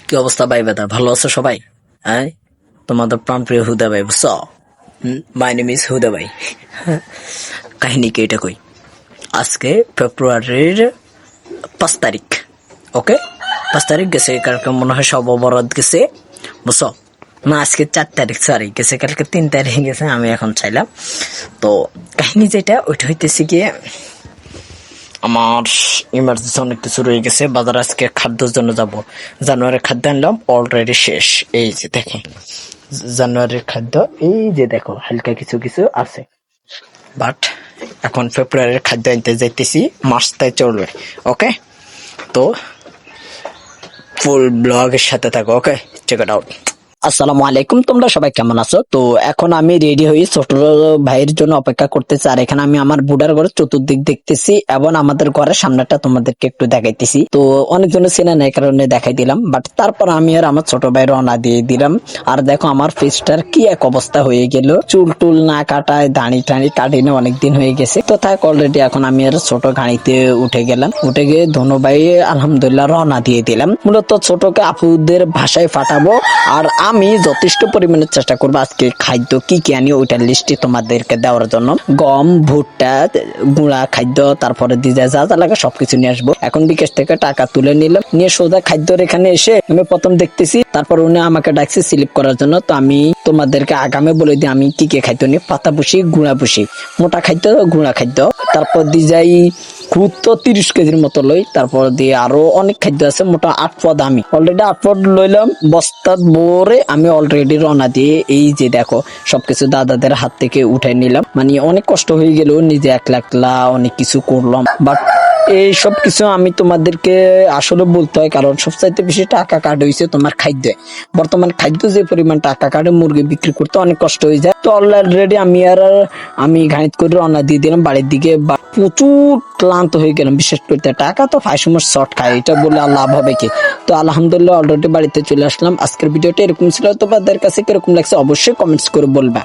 কি অবস্থা ভাই বেদার, ভালো আছো সবাই? হ্যাঁ, তোমাদের প্রাণপ্রিয় হুদা ভাই, বুঝছো? মাই নেম ইজ হুদা ভাই। কাহিনী কি এটা কই? আজকে ফেব্রুয়ারির 5 তারিখ। ওকে, 5 তারিখ গেছে, কালকে মনে হয় সব অবরোধ গেছে, বুঝছো? না, আজকে 4 তারিখ, সরি গেছে, কালকে 3 তারিখ গেছে। আমি এখন চাইলাম তো কাহিনী যেটা ওইটা হইতেছে গিয়ে আমার ইমার্জেন্সি অনেক কিছু রয়ে গেছে। বাজার আজকে খাদ্যের জন্য যাব। জানুয়ারির খাদ্য আনলাম, অলরেডি শেষ। এই যে দেখো জানুয়ারির খাদ্য, এই যে দেখো হালকা কিছু কিছু আছে, বাট এখন ফেব্রুয়ারির খাদ্য আনতে যাইতেছি, মাসটাই চলবে। ওকে, তো ফুল ব্লগের সাথে থাকো। ওকে, চেক ইট আউট। আসসালামু আলাইকুম, তোমরা সবাই কেমন আছো? তো এখন আমি রেডি হই ছোট ভাইয়ের জন্য অপেক্ষা করতেছি। আর এখানে আমি আমার বুড়ার ঘরের চতুর্দিক দেখতেছি এবং আমাদের ঘরের সামনেটা তোমাদেরকে একটু দেখাইতেছি। তো অনেকজনে চেনে না, এই কারণে দেখাই দিলাম, বাট তারপর আমি আর আমার ছোট ভাই রওনা দিয়ে দিলাম। আর দেখো আমার ফেসটার কি এক অবস্থা হয়ে গেল, চুল টুল না কাটায় দাড়ি টাড়ি কাটিনে অনেকদিন হয়ে গেছে। তো থাক, অলরেডি এখন আমি আর ছোট গাড়িতে উঠে গেলাম। উঠে গিয়ে ধনু ভাই আলহামদুলিল্লাহ রওনা দিয়ে দিলাম। মূলত ছোটকে আপুদের ভাষায় ফাটাবো, আর আমি যথেষ্ট পরিমাণে চেষ্টা করবো আজকে খাদ্য কি কি আনি ওইটার লিস্টে তোমাদেরকে দেওয়ার জন্য। গম, ভুট্টা, গুঁড়া খাদ্য, তারপরে দিদা যা যা লাগে সবকিছু নিয়ে আসবো। এখন বিকাশ থেকে টাকা তুলে নিলাম, নিয়ে সোজা খাদ্যর এখানে এসে আমি প্রথম দেখতেছি, তারপর উনি আমাকে ডাকছে স্লিপ করার জন্য। তো আমি তোমাদেরকে আগামে বলে দিই আমি কি কি খাদ্য নিই। পাতা পুষি, গুঁড়া পুষি, মোটা খাদ্য, গুঁড়া খাদ্য, তারপর দিয়ে যাই খুদ তো 30 কেজির মতো লই। তারপর দিয়ে আরো অনেক খাদ্য আছে, মোটা 8 পদ আমি অলরেডি 8 পদ লইলাম। বস্তা ভরে আমি অলরেডি রওনা দিয়ে, এই যে দেখো সবকিছু দাদাদের হাত থেকে উঠে নিলাম। মানে অনেক কষ্ট হয়ে গেল, নিজে একলা একলা অনেক কিছু করলাম, বাট এই সব কিছু আমি তোমাদেরকে আসলে বলতে হয়, কারণ সবচাইতে বেশি টাকা কাট হয়েছে তোমার খাদ্যে। বর্তমান খাদ্য যে পরিমাণ টাকা কাটে, মুরগি বিক্রি করতে অনেক কষ্ট হয়ে যায়। তো অলরেডি আমি ঘাইত করে রওনা দিয়ে দিলাম বাড়ির দিকে। প্রচুর ক্লান্ত হয়ে গেলাম, বিশেষ করে টাকা তো ফাই সময় শর্ট খায়, এটা বলে আর লাভ হবে কি? তো আলহামদুলিল্লাহ অলরেডি বাড়িতে চলে আসলাম। আজকের ভিডিওটা এরকম ছিল, তোমাদের কাছে কিরকম লাগছে অবশ্যই কমেন্টস করে বলবা।